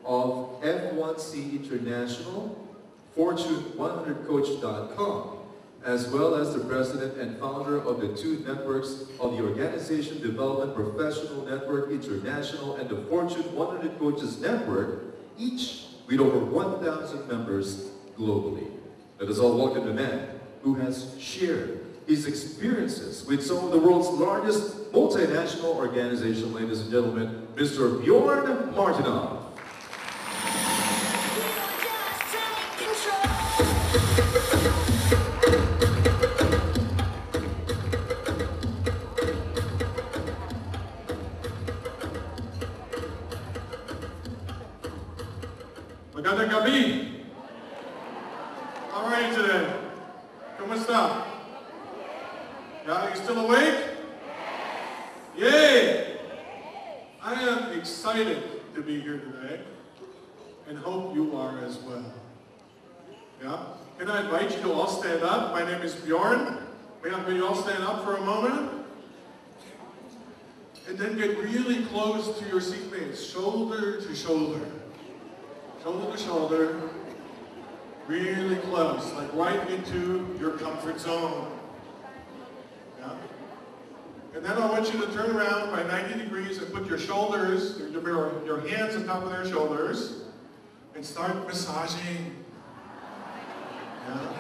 of F1C International, Fortune100Coach.com, as well as the president and founder of the two networks of the Organization Development Professional Network International and the Fortune 100 Coaches Network, each with over 1,000 members globally. Let us all welcome the man who has shared his experiences with some of the world's largest multinational organizations, ladies and gentlemen, Mr. Bjorn Martinoff. Magandang gabi! How are you today? Kumusta? Yeah, you still awake? Yay! I am excited to be here today and hope you are as well. Yeah? Can I invite you to all stand up? My name is Bjorn. Will you all stand up for a moment? And then get really close to your seatmates, shoulder to shoulder. Shoulder to shoulder, really close, like right into your comfort zone. Yeah? And then I want you to turn around by 90 degrees and put your shoulders, your hands on top of their shoulders, and start massaging. Yeah?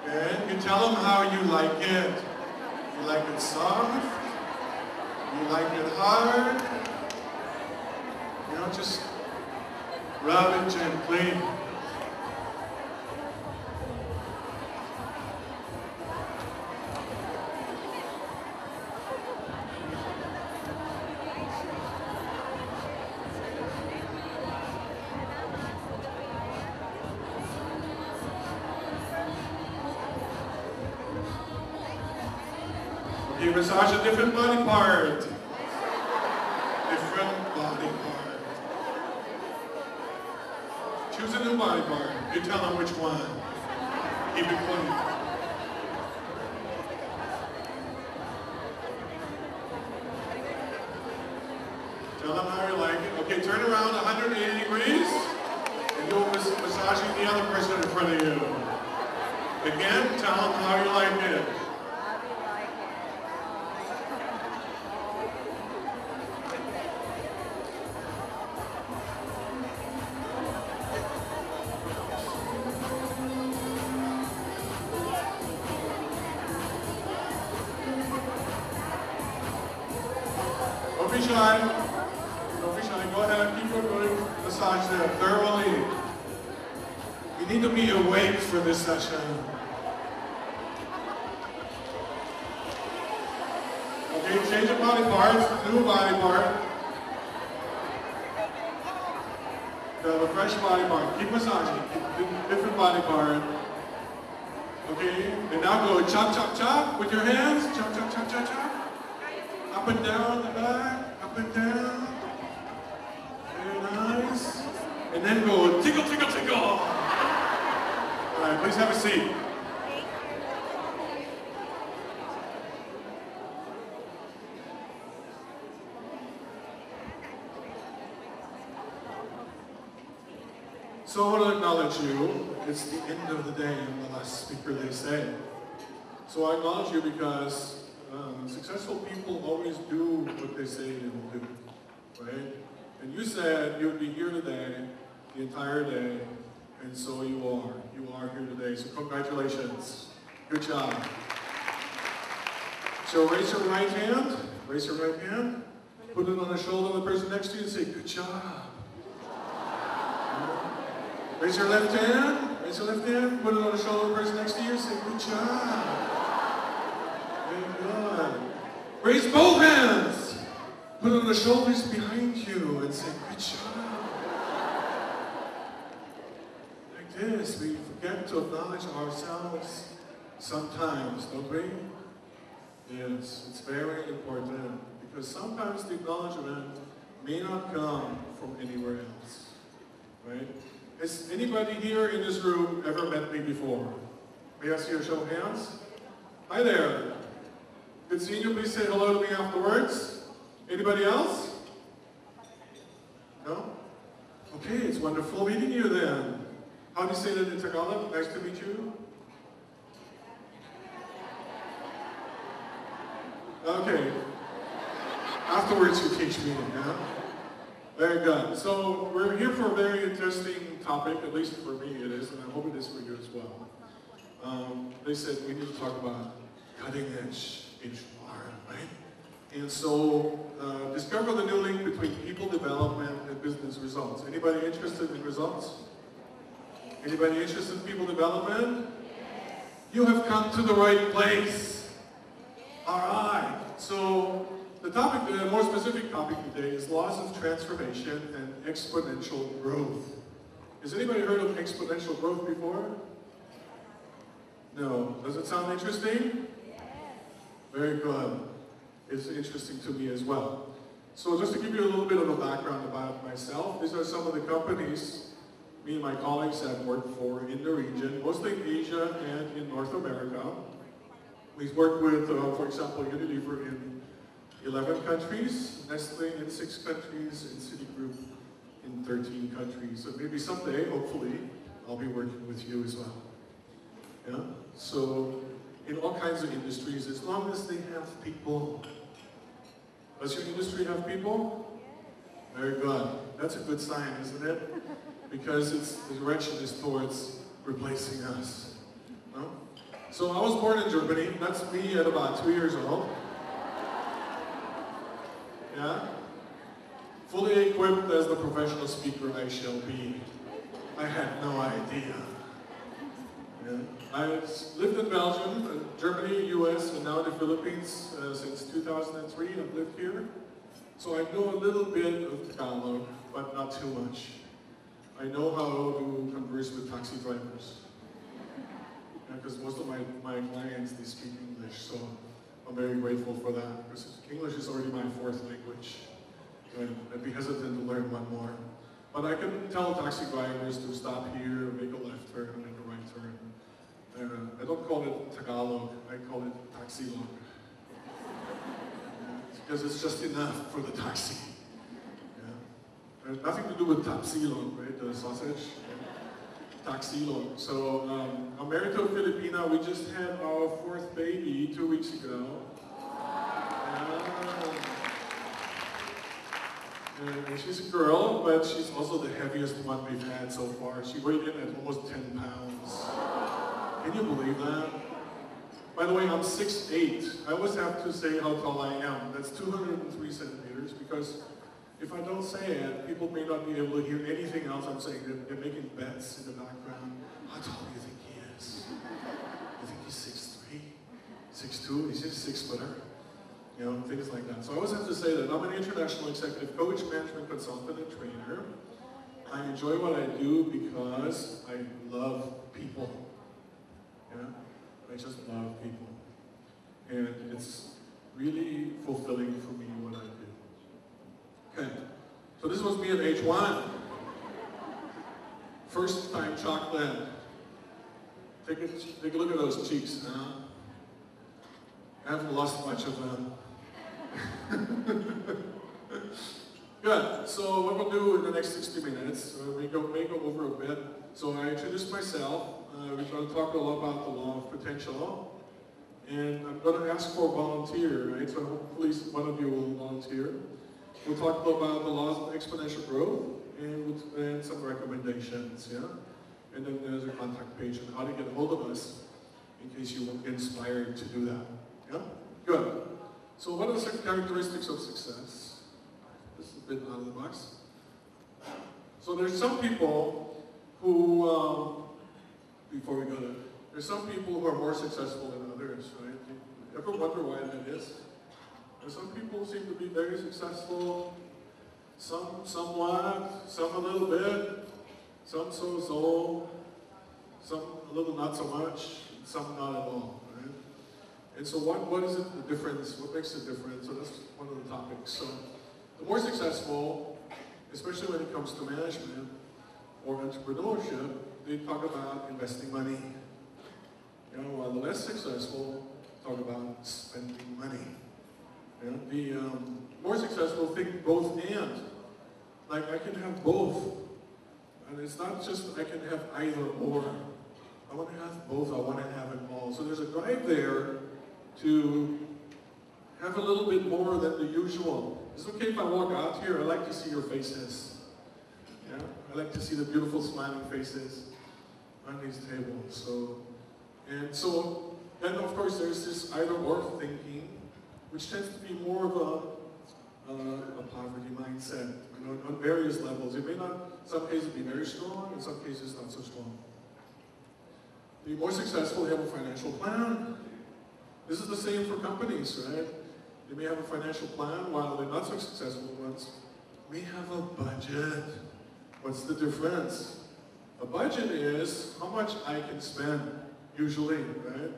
And you tell them how you like it. You like it soft, you like it hard, you know, just rub it gently. You massage a different body part. Different body part. Choose a new body part. You tell them which one. Keep it clean. Tell them how you like it. Okay, turn around 180 degrees and you'll massaging the other person in front of you. Again, tell them how you like it. Don't be shy. Don't be shy. Go ahead, keep on going. Massage there thoroughly. You need to be awake for this session. Okay, change your body parts. New body part. Have a fresh body part. Keep massaging. Keep different body part. Okay, and now go chop, chop, chop with your hands. Chop, chop, chop, chop, chop. Up and down the back, up and down. Very nice. And then go tickle, tickle, tickle. All right, please have a seat. So I want to acknowledge you. It's the end of the day, I'm the last speaker, they say. So I acknowledge you because successful people always do what they say they will do, right? And you said you would be here today, the entire day, and so you are. You are here today, so congratulations. Good job. So raise your right hand, put it on the shoulder of the person next to you and say, good job. Raise your left hand, put it on the shoulder of the person next to you and say, good job. Very good. Raise both hands. Put it on the shoulders behind you and say, good job. Like this, we forget to acknowledge ourselves sometimes, don't we? Yes, it's very important because sometimes the acknowledgement may not come from anywhere else, right? Has anybody here in this room ever met me before? May I see a show of hands? Hi there. Good seeing you. Please say hello to me afterwards. Anybody else? No? Okay, it's wonderful meeting you then. How do you say that in Tagalog? Nice to meet you. Okay. Afterwards you teach me, yeah? Very good. So we're here for a very interesting topic, at least for me it is, and I hope it is for you as well. They said we need to talk about cutting edge HR, right? And so discover the new link between people development and business results. Anybody interested in results? Anybody interested in people development? Yes. You have come to the right place. All right. So the topic, the more specific topic today is laws of transformation and exponential growth. Has anybody heard of exponential growth before? No. Does it sound interesting? Yes. Very good. It's interesting to me as well. So just to give you a little bit of a background about myself, these are some of the companies me and my colleagues have worked for in the region, mostly in Asia and in North America. We've worked with, for example, Unilever in 11 countries, Nestle in 6 countries, and Citigroup in 13 countries. So maybe someday, hopefully, I'll be working with you as well. Yeah? So in all kinds of industries, as long as they have people. Does your industry have people? Very good. That's a good sign, isn't it? Because the direction is towards replacing us. No? So I was born in Germany. That's me at about 2 years old. Yeah? Fully equipped as the professional speaker I shall be. I had no idea. Yeah. I've lived in Belgium, Germany, US, and now the Philippines since 2003. I've lived here. So I know a little bit of Tagalog, but not too much. I know how to converse with taxi drivers. Because most of my clients, they speak English, so I'm very grateful for that. Because English is already my 4th language. And I'd be hesitant to learn one more. But I can tell taxi drivers to stop here, make a left turn, make a right turn. I don't call it Tagalog, I call it taxilog. Because it's just enough for the taxi. Yeah. Nothing to do with tapsilog, right? The sausage. Yeah. Taxilog. So I'm married to a Filipina. We just had our 4th baby 2 weeks ago. And she's a girl, but she's also the heaviest one we've had so far. She weighed in at almost 10 pounds. Can you believe that? By the way, I'm 6'8". I always have to say how tall I am. That's 203 centimeters, because if I don't say it, people may not be able to hear anything else I'm saying. They're making bets in the background. How tall do you think he is? You think he's 6'3", 6'2"? He's just 6-footer. You know, things like that. So I always have to say that I'm an international executive coach, management consultant, and trainer. I enjoy what I do because I love people. Yeah? I just love people. And it's really fulfilling for me what I do. Okay. So this was me at age 1. First time chocolate. Take a look at those cheeks, huh? I haven't lost much of them. Good. So what we'll do in the next 60 minutes, we may go over a bit. So I introduced myself. We're going to talk a lot about the law of potential. And I'm going to ask for a volunteer, right? So hopefully one of you will volunteer. We'll talk about the laws of exponential growth and some recommendations, yeah? And then there's a contact page on how to get a hold of us in case you were inspired to do that. Yeah? Good. So what are the characteristics of success? This is a bit out of the box. So there's some people who, before we go there, there's some people who are more successful than others, right? You ever wonder why that is? And some people seem to be very successful, some somewhat, some a little bit, some so-so, some a little not so much, some not at all, right? And so what is it, the difference? What makes the difference? So that's one of the topics. So the more successful, especially when it comes to management or entrepreneurship, they talk about investing money. You know, while the less successful talk about spending money. You know, the more successful think both and. Like I can have both. And it's not just I can have either or. I want to have both, I want to have it all. So there's a drive there to have a little bit more than the usual. It's okay if I walk out here, I like to see your faces. Yeah? I like to see the beautiful smiling faces on these tables. So then of course there's this either or thinking, which tends to be more of a poverty mindset, you know, on various levels. It may not, in some cases, be very strong, in some cases not so strong. The more successful, they have a financial plan. This is the same for companies, right? They may have a financial plan, while the not so successful ones may have a budget. What's the difference? A budget is how much I can spend, usually, right?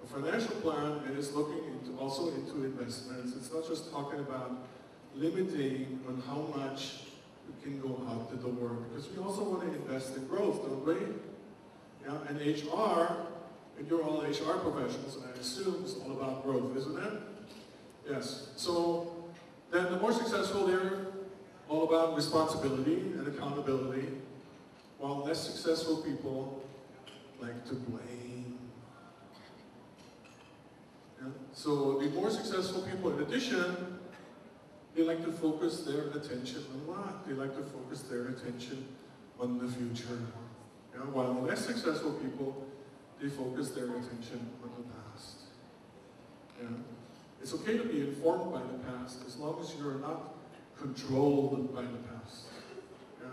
A financial plan is looking also into investments. It's not just talking about limiting on how much we can go out the door, because we also want to invest in growth, don't we? Yeah, and HR, and you're all HR professionals, and I assume it's all about growth, isn't it? Yes. So then the more successful, they're all about responsibility and accountability, while less successful people like to blame. Yeah? So the more successful people, in addition, they like to focus their attention on what? They like to focus their attention on the future. Yeah? While the less successful people, they focus their attention on the past. Yeah? It's okay to be informed by the past as long as you're not controlled by the past. Yeah?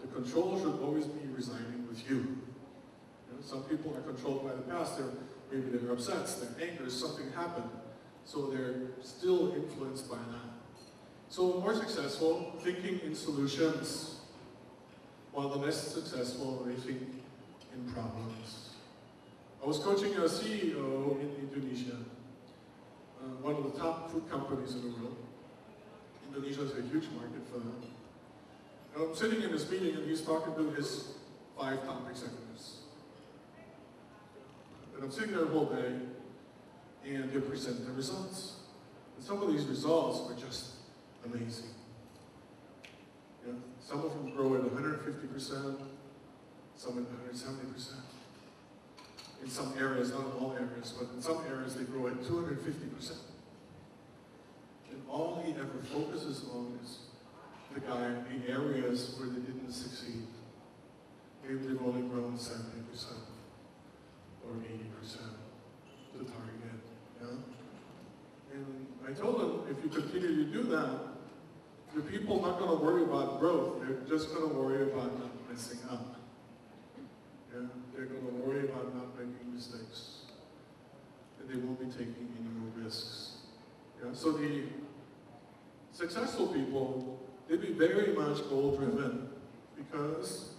The control should always be residing with you. Yeah? Some people are controlled by the past. Maybe they're upset, they're angry, something happened. So they're still influenced by that. So more successful, thinking in solutions, while the less successful, they think in problems. I was coaching a CEO in Indonesia, one of the top food companies in the world. Indonesia is a huge market for them. And I'm sitting in this meeting and he's talking to his 5 top executives. And I'm sitting there the whole day and they present their results. And some of these results are just amazing. Yeah? Some of them grow at 150%, some at 170%. In some areas, not in all areas, but in some areas they grow at 250%. And all he ever focuses on is the areas where they didn't succeed. Maybe they've only grown 70% or 80% to target. Yeah? And I told them, if you continue to do that, the people are not going to worry about growth, they're just going to worry about not messing up. Yeah? They're going to worry about not making mistakes. And they won't be taking any more risks. Yeah? So the successful people, they'd be very much goal-driven because,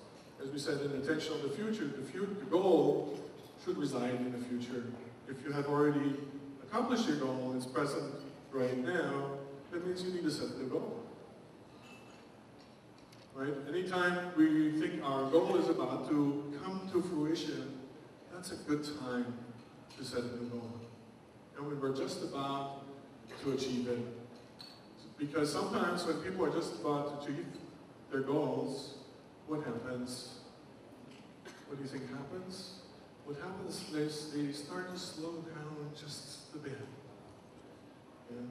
as we said, in attention on the future, the goal should reside in the future. If you have already accomplished your goal, it's present right now, that means you need to set the goal. Right? Anytime we think our goal is about to come to fruition, that's a good time to set a new goal. And when we're just about to achieve it. Because sometimes when people are just about to achieve their goals, what happens? What do you think happens? What happens is they start to slow down just a bit. Yeah?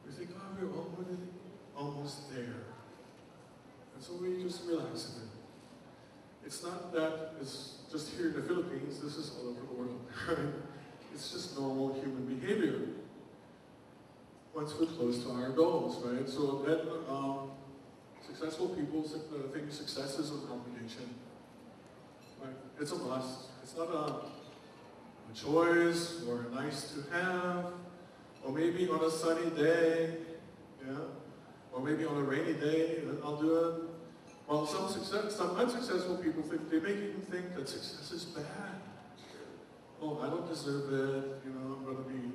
We think, oh, we're almost there. And so we just relax a bit. It's not that it's just here in the Philippines, this is all over the world. Right? It's just normal human behavior once we're close to our goals, right? So then successful people think success is an obligation. Right? It's a must. It's not a choice or a nice to have, or maybe on a sunny day, yeah? Or maybe on a rainy day, I'll do it. Well, some unsuccessful people they make even think that success is bad. Oh, I don't deserve it, you know, I'm going to be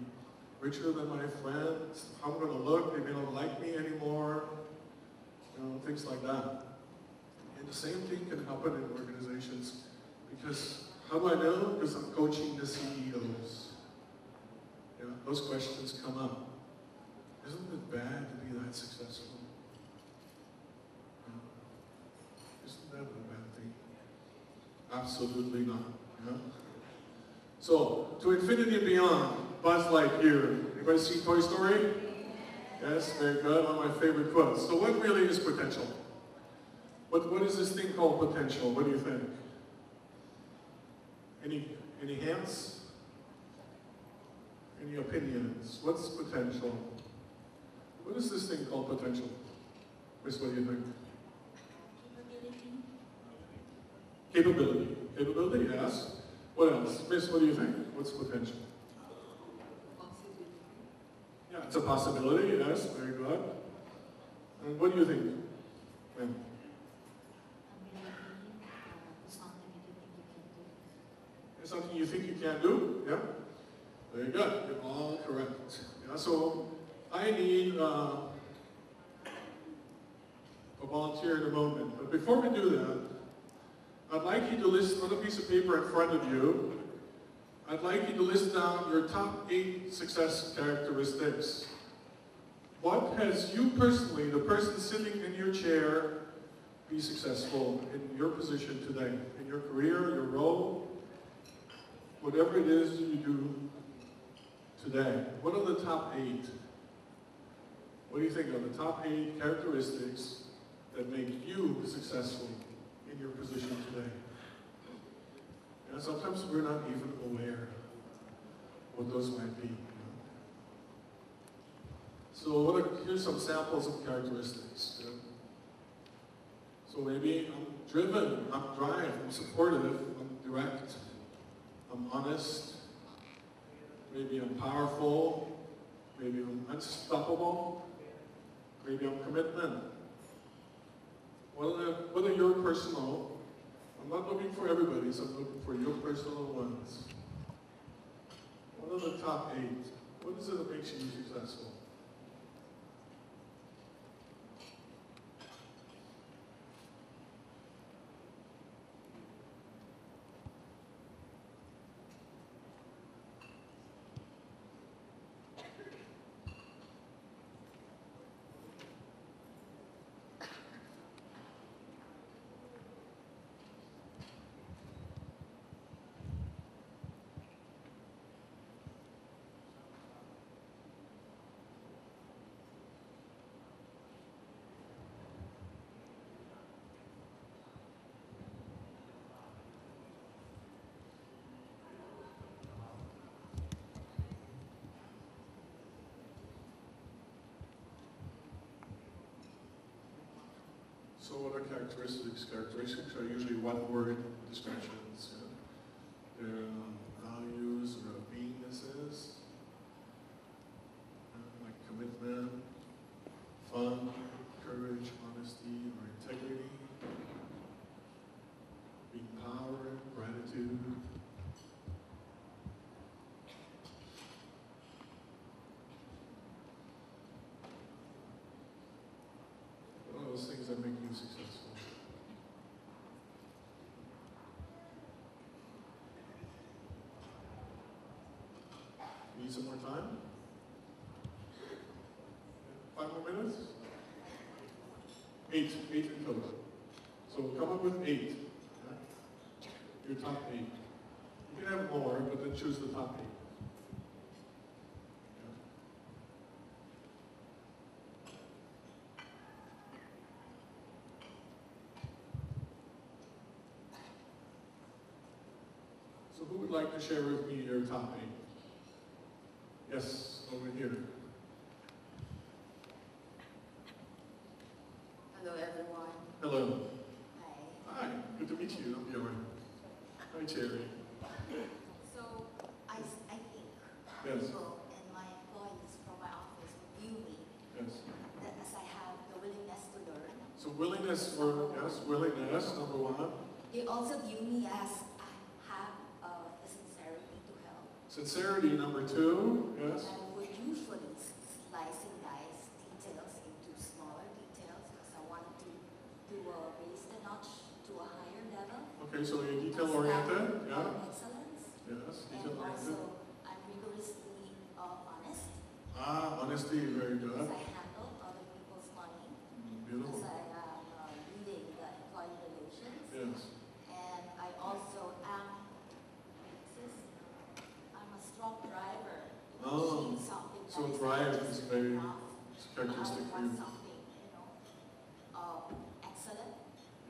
richer than my friends, how I'm going to look, they don't like me anymore, you know, things like that. And the same thing can happen in organizations, because how do I know? Because I'm coaching the CEOs. Yeah, those questions come up. Isn't it bad to be that successful? Isn't that Absolutely not. Yeah? So, to infinity and beyond, Buzz Lightyear. Anybody seen Toy Story? Yes, very good. One of my favorite quotes. So what really is potential? What is this thing called potential? What do you think? Any hands? Any opinions? What's potential? What is this thing called potential? Miss, what do you think? Capability. Capability, yes. What else? Miss, what do you think? What's potential? Yeah, it's a possibility, yes, very good. And what do you think? Ma'am? Something you think you can do? Yeah? Very good. You're all correct. Yeah, so I need a volunteer in a moment. But before we do that, I'd like you to list on a piece of paper in front of you, I'd like you to list down your top 8 success characteristics. What has you personally, the person sitting in your chair, be successful in your position today? In your career, your role, whatever it is you do today. What are the top 8? What do you think are the top 8 characteristics that make you successful in your position today? And sometimes we're not even aware what those might be. So here's some samples of characteristics. So maybe I'm driven, I'm drive, I'm supportive, I'm direct, I'm honest, maybe I'm powerful, maybe I'm unstoppable, maybe I'm commitment. What are your personal, I'm not looking for everybody's, I'm looking for your personal ones. What are the top 8? What is it that makes you successful? So what are characteristics? Characteristics are usually one-word descriptions. Yeah. They're values or beingnesses, like commitment, fun, courage, honesty, or integrity, being power, gratitude. Those things that make you successful. Need some more time? 5 more minutes? 8 in total. So come up with 8. Yeah? Your top 8. You can have more, but then choose the top 8. Who would like to share with me your top 8? Yes, over here. Hello, everyone. Hello. Hi. Hi, good to meet you. I'm Bjorn. Hi, Cherry. So, I think Yes. people and my employees from my office view me Yes. that as I have the willingness to learn. So willingness for, yes, willingness, number 1. They also view me as I have the sincerity to help. Sincerity, number 2. Yes. And I would usually slice and dice details into smaller details because I want to raise the notch to a higher level. Okay, so you're detail-oriented. Yeah. Excellence. Yes, And detail-oriented. also, I'm rigorously honest. Honesty, very good. As I handle other people's money. Beautiful. As I am leading the employee relations. Yes. And I also So That is drive is very enough. characteristic for I want you. something, excellent.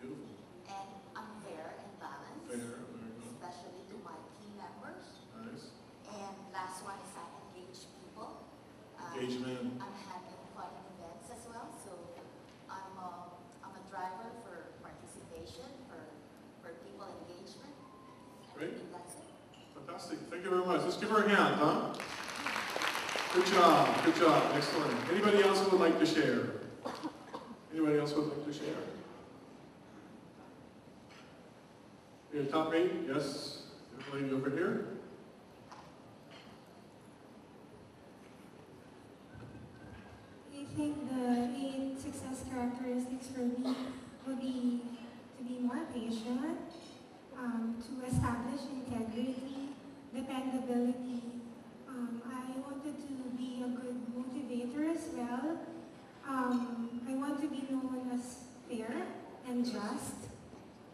Beautiful. And unfair and balanced, Fair, very good. especially to my team members. Nice. And last one is I engage people. Engagement. I'm having fun events as well, so I'm a driver for participation, for people engagement. And Great. I think that's it. Fantastic. Thank you very much. Let's give her a hand, huh? Good job. Good job. Excellent. Anybody else who would like to share? Anybody else who would like to share? Your top 8? Yes. Lady over here. I think the 8 success characteristics for me would be to be more patient, to establish integrity, dependability. I wanted to be a good motivator as well. I want to be known as fair and just.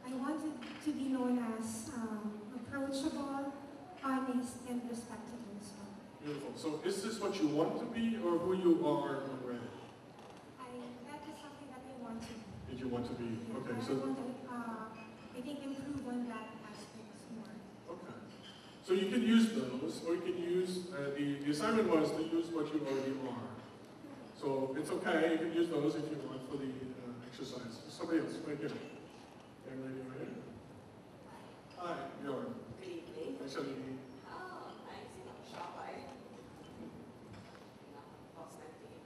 I wanted to be known as approachable, honest, and respectable as well. Beautiful. So is this what you want to be or who you are already? That is something that I want to be. Did you want to be? Yeah, Okay. I So want to, I think, improve on that aspect more. okay. So you can use those, or you can use the assignment was to use what you already are. So it's okay. You can use those if you want for the exercise. Somebody else, right here. Young lady right here. Hi, Bjorn. Good evening. Actually, I'm Shopify. Lost my name.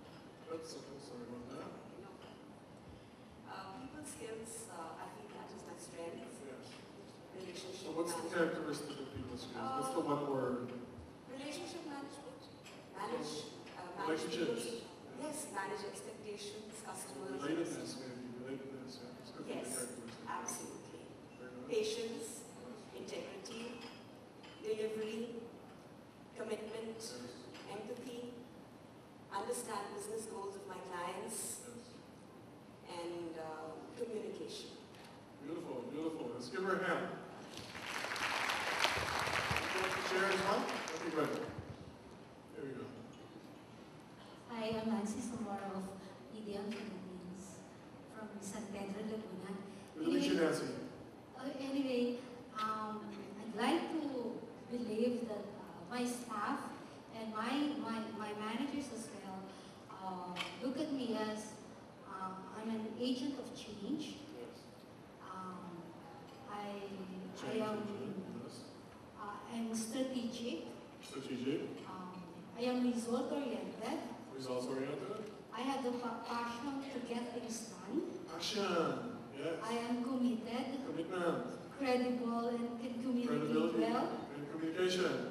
that's sorry about that. People skills, I think that is my strength. Yes. Relationship So what's the management. characteristic of people skills? What's the one word? Relationship management. Manage Relationships. people's- Yes, manage expectations, customers. Relatedness, maybe. Relatedness, yeah. It's good Yes, characteristic. absolutely. Very good. Patience, integrity, delivery, commitment, Yes. empathy, understand business goals of my clients, Yes. and communication. Beautiful, beautiful. Let's give her a hand. You want to share as well? Okay, good. There we go. Hi, I'm Nancy Zamora of Ideal Philippines from San Pedro, Laguna. Good to meet you, Nancy. Anyway, I'd like to believe that my staff and my managers as well look at me as I'm an agent of change. Yes. I am I'm strategic. Strategic. I am result-oriented. Results oriented. I have the passion to get things done. Action. Yes. I am committed, Commitment. credible, and can communicate Credibility. well. And communication.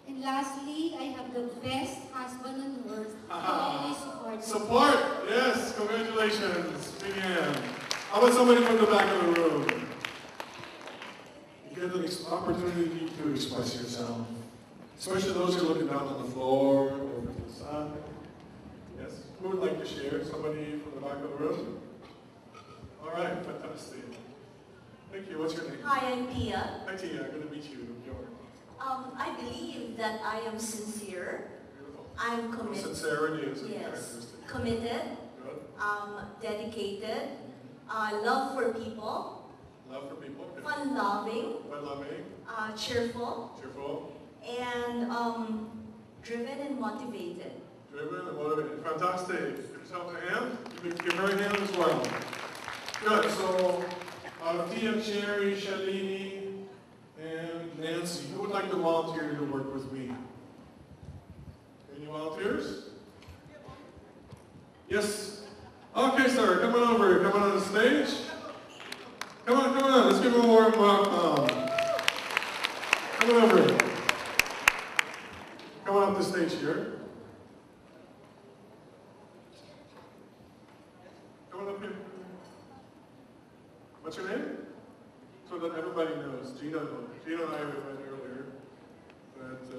And lastly, I have the best husband on earth who always supports me. Support. Yes. Congratulations. Big hand. How about somebody from the back of the room? You get an opportunity to express yourself. Especially those who are looking down on the floor, over to the side. Yes? Who would like to share? Somebody from the back of the room? All right, fantastic. Thank you. What's your name? Hi, I'm Pia. Hi, Tia. Good to meet you. Bjorn. I believe that I am sincere. Beautiful. I'm committed. Sincerity is a Yes. characteristic. Committed. Good. Dedicated. Love for people. Love for people. Okay. Fun-loving. Fun-loving. Cheerful. Cheerful. And driven and motivated. Driven and motivated. Fantastic. Give yourself a hand. Give her a hand as well. Good. So, Tia, Sherry, Shalini, and Nancy. Who would like to volunteer to work with me? Any volunteers? Yes. Okay, sir. Come on over. Come on the stage. Come on. Let's give him a warm welcome. Come on over. Come on up the stage here. Come on up here. What's your name? So that everybody knows. Gino and I met earlier, but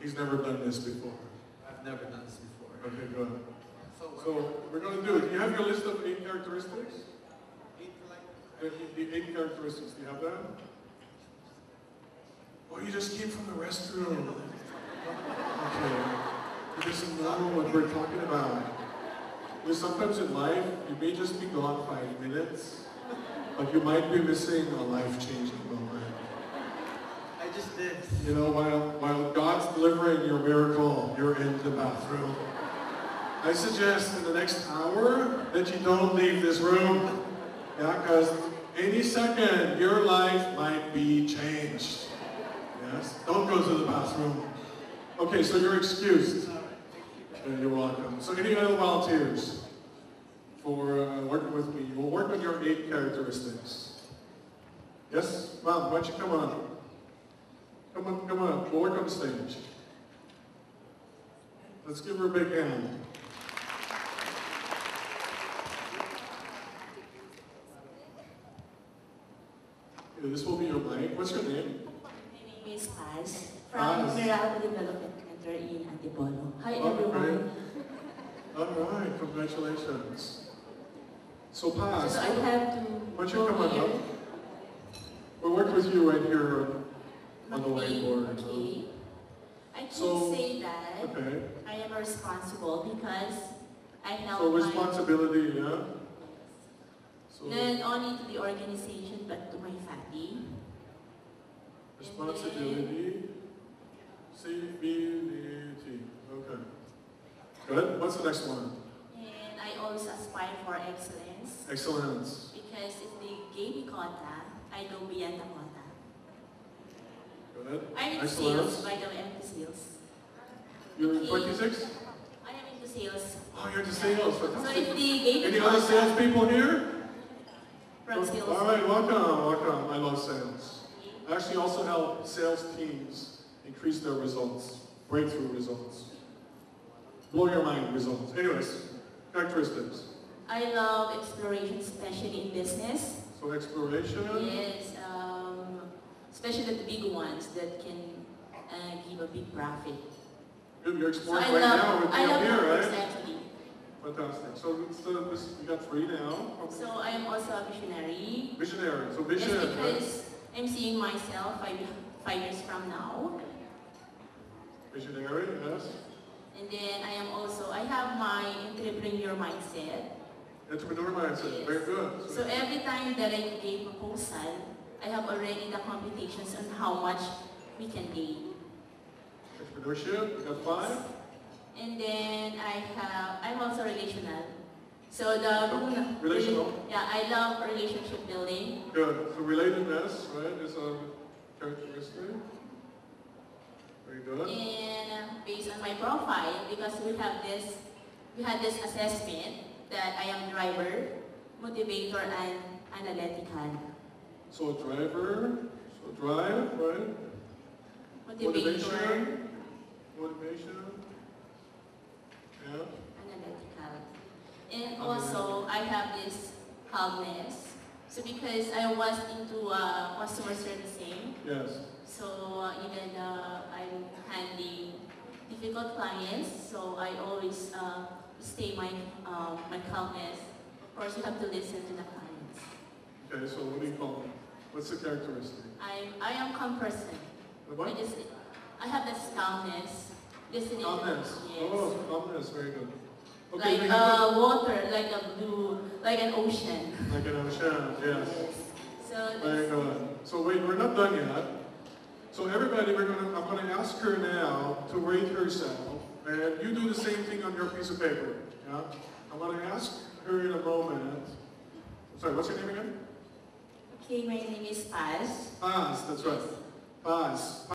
he's never done this before. I've never done this before. Okay, good. So we're going to do it. Do you have your list of 8 characteristics? The 8 characteristics. Do you have that? Oh, you just came from the restroom. Okay. He doesn't know what we're talking about. Because sometimes in life, you may just be gone 5 minutes, but you might be missing a life-changing moment. I just did. You know, while God's delivering your miracle, you're in the bathroom. I suggest in the next hour that you don't leave this room. Yeah, because any second, your life might be changed. Yes? Don't go to the bathroom. Okay, so you're excused. You're welcome. So any other volunteers for working with me? We'll work on your 8 characteristics. Yes? Mom, why don't you come on? Come on. We'll work on the stage. Let's give her a big hand. Okay, this will be your mic. What's your name? My name is Paz from Paz. Miracle Development Center in Antipolo. Hi Oh, everyone. All right, congratulations. So Paz, So I have to why don't you go come on here. up? We'll work with you right here on the Okay, whiteboard. okay. I can So- say that Okay. I am responsible because I help So my, responsibility, yeah? So not only to the organization but to my family. responsibility, CBDT. Okay. Good. What's the next one? And I also aspire for excellence Excellence. because if they gave me quota, I go beyond the quota. Good. I'm into Excellence. sales, by the way, I'm into sales. You're Okay. 26? I am into sales. Oh, you're into sales. So if Fantastic. they gave me Any other quota salespeople here? from sales, All right, welcome. I love sales. I actually also help sales teams increase their results, breakthrough results, blow your mind results. Anyways, characteristics. I love exploration, especially in business. So exploration. Yes, especially the big ones that can give a big profit. You're So exploring I right now love, with I me love up here, numbers right? actually. Fantastic. So you got 3 now. So I am also a visionary. Visionary. So Yes, vision, right? because I'm seeing myself 5 years from now. Visionary, yes. And then I have my entrepreneur mindset. Entrepreneur mindset. Yes. Very good. So every time that I gave proposal, I have already the computations on how much we can gain. Entrepreneurship, you got 5. And then I'm also relational. So the Relational. Yeah, I love relationship building. Good. So relatedness, right, is a characteristic. Very good. And based on my profile, because we had this assessment that I am driver, motivator, and analytical. So a driver, so drive, right? Motivator, Motivation. Yeah. analytical. And also, I have this calmness. So because I was into customer servicing, Yes. so even I'm handling difficult clients, so I always stay my calmness. Of course, you have to listen to the clients. Okay, so what do you call it? What's the characteristic? I am calm person. The what? I have this calmness, listening Calmness. to yes. Oh, calmness, very good. Okay, Like we have water, like a blue, like an ocean. like an ocean, yes. So Very good. So wait, we're not done yet. So everybody, I'm gonna ask her now to rate herself, and you do the same thing on your piece of paper. Yeah. I'm gonna ask her in a moment. Sorry, what's your name again? okay, my name is Paz. Paz, that's right. Paz.